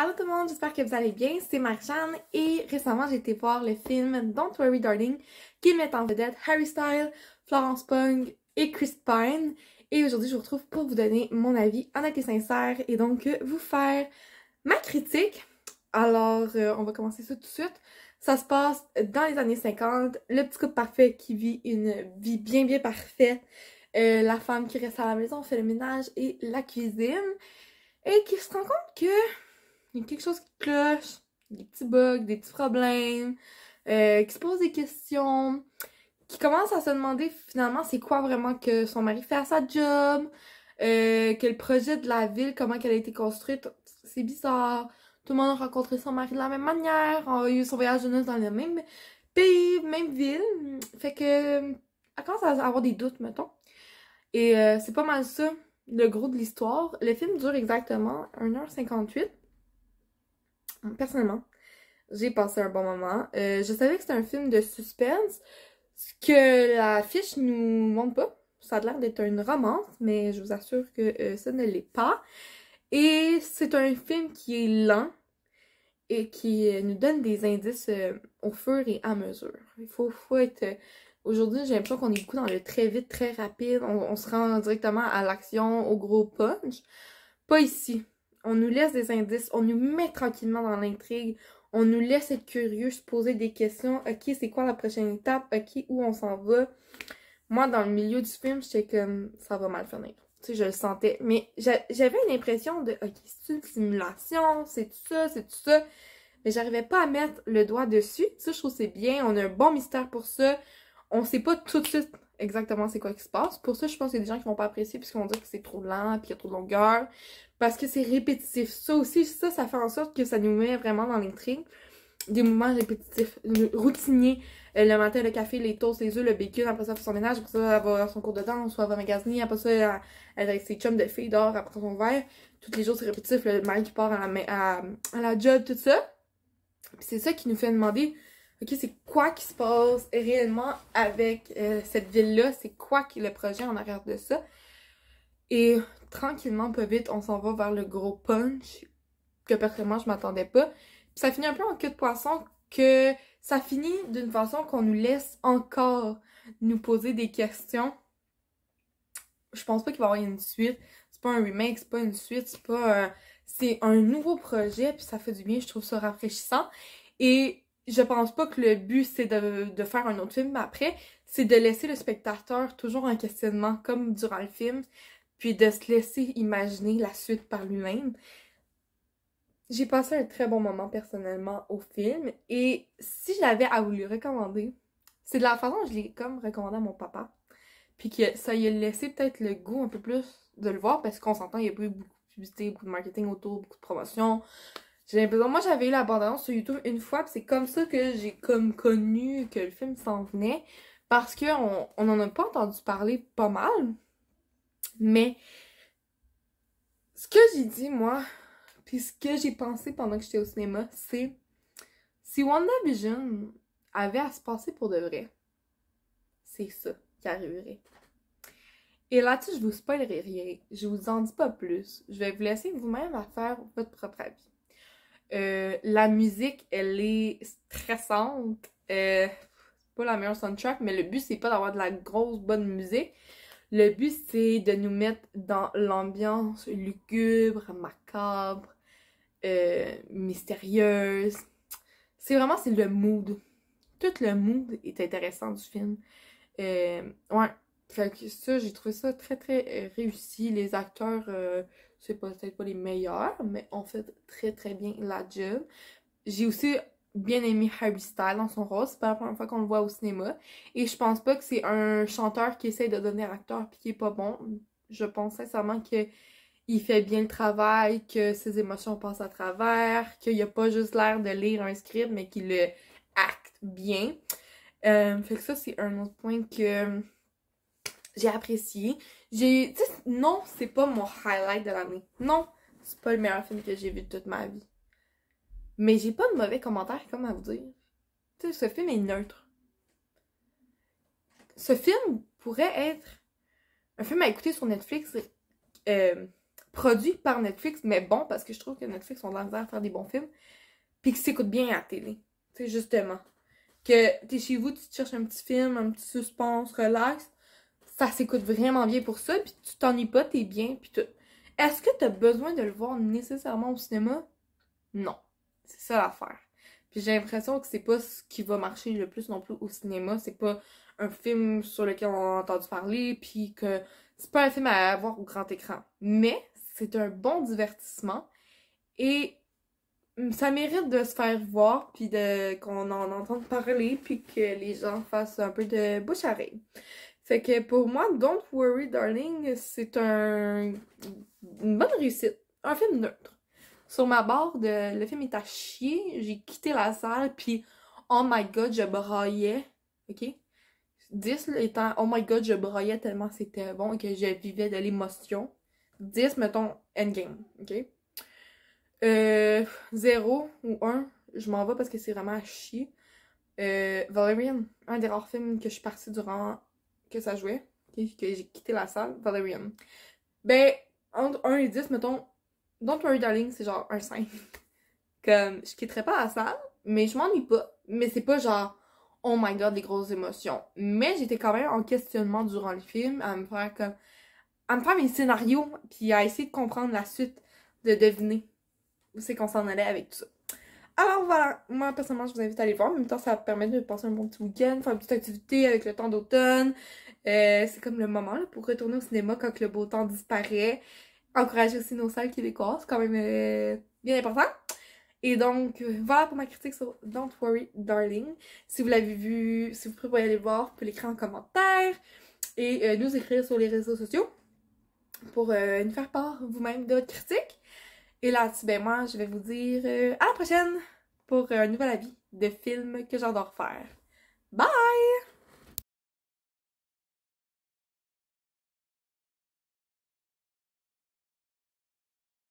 Allô tout le monde, j'espère que vous allez bien, c'est Marjane et récemment j'ai été voir le film Don't Worry Darling qui met en vedette Harry Styles, Florence Pugh et Chris Pine. Et aujourd'hui je vous retrouve pour vous donner mon avis honnête et sincère et donc vous faire ma critique. Alors on va commencer ça tout de suite. Ça se passe dans les années 50, le petit couple parfait qui vit une vie bien parfaite, la femme qui reste à la maison, fait le ménage et la cuisine et qui se rend compte que il y a quelque chose qui cloche, des petits bugs, des petits problèmes, qui se pose des questions, qui commence à se demander finalement c'est quoi vraiment que son mari fait à sa job, que le projet de la ville, comment qu'elle a été construite, c'est bizarre. Tout le monde a rencontré son mari de la même manière, on a eu son voyage de noces dans le même pays, même ville. Fait que elle commence à avoir des doutes, mettons. Et c'est pas mal ça, le gros de l'histoire. Le film dure exactement 1h58. Personnellement, j'ai passé un bon moment. Je savais que c'était un film de suspense, ce que la fiche nous montre pas. Ça a l'air d'être une romance, mais je vous assure que ça ne l'est pas. Et c'est un film qui est lent et qui nous donne des indices au fur et à mesure. Il faut être... Aujourd'hui, j'ai l'impression qu'on est beaucoup dans le très vite, très rapide. On se rend directement à l'action, au gros punch. Pas ici. On nous laisse des indices, on nous met tranquillement dans l'intrigue, on nous laisse être curieux, se poser des questions. Ok, c'est quoi la prochaine étape? Ok, où on s'en va? Moi, dans le milieu du film, j'étais comme, ça va mal finir. Tu sais, je le sentais. Mais j'avais une impression de, ok, c'est une simulation, c'est tout ça, c'est tout ça. Mais j'arrivais pas à mettre le doigt dessus. Ça, je trouve que c'est bien. On a un bon mystère pour ça. On sait pas tout de suite exactement c'est quoi qui se passe. Pour ça, je pense qu'il y a des gens qui vont pas apprécier puisqu'ils vont dire que c'est trop lent, puis qu'il y a trop de longueur. Parce que c'est répétitif. Ça aussi, ça fait en sorte que ça nous met vraiment dans l'intrigue. Des mouvements répétitifs, routiniers. Le matin, le café, les toasts, les œufs, le bacon, après ça, elle fait son ménage, après ça, elle va à son cours de danse, soit elle va magasiner, après ça, elle est avec ses chums de filles dehors, après son verre. Tous les jours, c'est répétitif, le mari qui part à la job, tout ça. Puis c'est ça qui nous fait demander, ok, c'est quoi qui se passe réellement avec cette ville-là? C'est quoi qui est le projet en arrière de ça? Et tranquillement, pas vite, on s'en va vers le gros punch que personnellement, je m'attendais pas. Puis ça finit un peu en queue de poisson, que ça finit d'une façon qu'on nous laisse encore nous poser des questions. Je pense pas qu'il va y avoir une suite. C'est pas un remake, c'est pas une suite, c'est pas... c'est un nouveau projet, puis ça fait du bien, je trouve ça rafraîchissant. Et je pense pas que le but, c'est de faire un autre film après, c'est de laisser le spectateur toujours en questionnement, comme durant le film, puis de se laisser imaginer la suite par lui-même. J'ai passé un très bon moment personnellement au film, et si j'avais à vous le recommander, c'est de la façon dont je l'ai comme recommandé à mon papa. Puis que ça lui a laissé peut-être le goût un peu plus de le voir parce qu'on s'entend, il y a pas eu beaucoup de publicité, beaucoup de marketing autour, beaucoup de promotion. J'ai l'impression, moi j'avais eu la bande-annonce sur YouTube une fois, puis c'est comme ça que j'ai comme connu que le film s'en venait parce qu'on en a pas entendu parler pas mal. Mais ce que j'ai dit moi, puis ce que j'ai pensé pendant que j'étais au cinéma, c'est si WandaVision avait à se passer pour de vrai, c'est ça qui arriverait. Et là-dessus, je vous spoilerai rien. Je vous en dis pas plus. Je vais vous laisser vous-même à faire votre propre avis. La musique, elle est stressante. C'est pas la meilleure soundtrack, mais le but, c'est pas d'avoir de la grosse bonne musique. Le but, c'est de nous mettre dans l'ambiance lugubre, macabre, mystérieuse. C'est le mood. Tout le mood est intéressant du film. Ouais. Fait que ça, j'ai trouvé ça très réussi. Les acteurs, c'est peut-être pas les meilleurs, mais ont fait très bien la job. J'ai aussi bien aimé Harry Styles dans son rôle. C'est pas la première fois qu'on le voit au cinéma. Et je pense pas que c'est un chanteur qui essaie de devenir acteur pis qui est pas bon. Je pense sincèrement que il fait bien le travail, que ses émotions passent à travers, qu'il a pas juste l'air de lire un script, mais qu'il le acte bien. Fait que ça, c'est un autre point que j'ai apprécié. Non, c'est pas mon highlight de l'année. Non, c'est pas le meilleur film que j'ai vu de toute ma vie. Mais j'ai pas de mauvais commentaires comme à vous dire. Tu sais, ce film est neutre. Ce film pourrait être un film à écouter sur Netflix produit par Netflix, mais bon, parce que je trouve que Netflix ont de la misère à faire des bons films, puis que s'écoute bien à la télé. Tu sais, justement. Que t'es chez vous, tu te cherches un petit film, un petit suspense, relax, ça s'écoute vraiment bien pour ça, puis tu t'ennuies pas, t'es bien, puis tout. Est-ce que t'as besoin de le voir nécessairement au cinéma? Non. C'est ça l'affaire. Puis j'ai l'impression que c'est pas ce qui va marcher le plus non plus au cinéma. C'est pas un film sur lequel on a entendu parler, puis que c'est pas un film à voir au grand écran. Mais c'est un bon divertissement et ça mérite de se faire voir, puis qu'on en entende parler, puis que les gens fassent un peu de bouche à oreille. Fait que pour moi, Don't Worry Darling, c'est une bonne réussite. Un film neutre. Sur ma barre de le film est à chier, j'ai quitté la salle, puis oh my god, je braillais. Ok? 10 là, étant oh my god, je braillais tellement c'était bon et que je vivais de l'émotion. 10, mettons, Endgame. Ok? 0 ou 1, je m'en vais parce que c'est vraiment à chier. Valerian, un des rares films que je suis partie durant que ça jouait, okay, que j'ai quitté la salle, Valerian. Ben, entre 1 et 10, mettons, Don't Worry Darling, c'est genre un 5. Comme, je quitterais pas la salle, mais je m'ennuie pas. Mais c'est pas genre, oh my god, des grosses émotions. Mais j'étais quand même en questionnement durant le film, à me faire mes scénarios, puis à essayer de comprendre la suite, de deviner où c'est qu'on s'en allait avec tout ça. Alors voilà, moi personnellement je vous invite à aller voir, en même temps ça permet de passer un bon petit week-end, faire une petite activité avec le temps d'automne. C'est comme le moment là, pour retourner au cinéma quand le beau temps disparaît. Encourager aussi nos salles québécoises, c'est quand même bien important. Et donc voilà pour ma critique sur Don't Worry Darling. Si vous l'avez vu, si vous prévoyez aller le voir, vous pouvez l'écrire en commentaire et nous écrire sur les réseaux sociaux pour nous faire part vous-même de votre critique. Et là-dessus, ben moi, je vais vous dire à la prochaine pour un nouvel avis de film que j'adore faire. Bye!